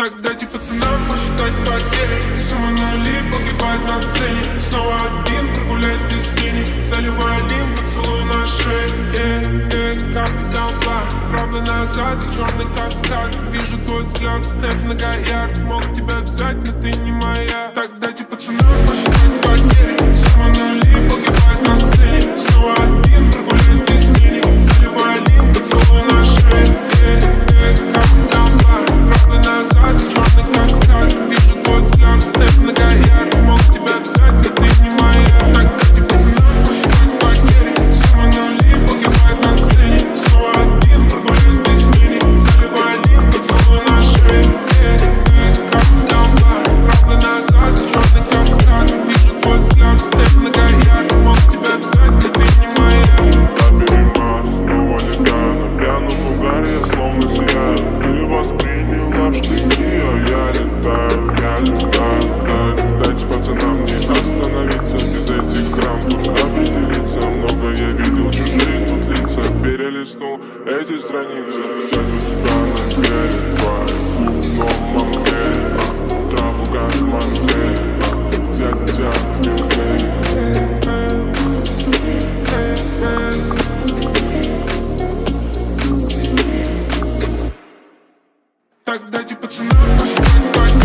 Так дайте пацанам посчитать потери. Сумма нули погибает на сцене. Снова один прогуляюсь без тени. Заливаю один поцелуй на шее. Капля, правда назад, черный каскад. Вижу твой взгляд, снэп многоярд. Мог тебя взять, но ты не моя. Так дайте пацанам посчитать потери. Сумма нули погибает на сцене. Снова один прогуляюсь без тени. Заливаю один поцелуй на шее. Капля, правда назад, черный каскад. Вижу твой взгляд, снэп многоярд. Мог тебя взять, но ты не моя. Так дайте пацанам посчитать потери. Сумма нули погибает на сцене. Снова один прогуляюсь без тени. Заливаю один поцелуй на шее. Капля, правда назад, черный каскад. Вижу твой взгляд, снэп многоярд. Мог тебя взять, но ты не моя. На пьяном угаре я словно сияю. Ты восприняла в штыки, а я летаю. Дайте пацанам не остановиться. Без этих драм тут определиться. Много я видел, чужие тут лица. Перелистнул эти страницы. Взять у тебя на деле твои в клубном мамке. Траву газ в манте. Взять тебя в пинклей. Так дайте пацанам посчитать потери.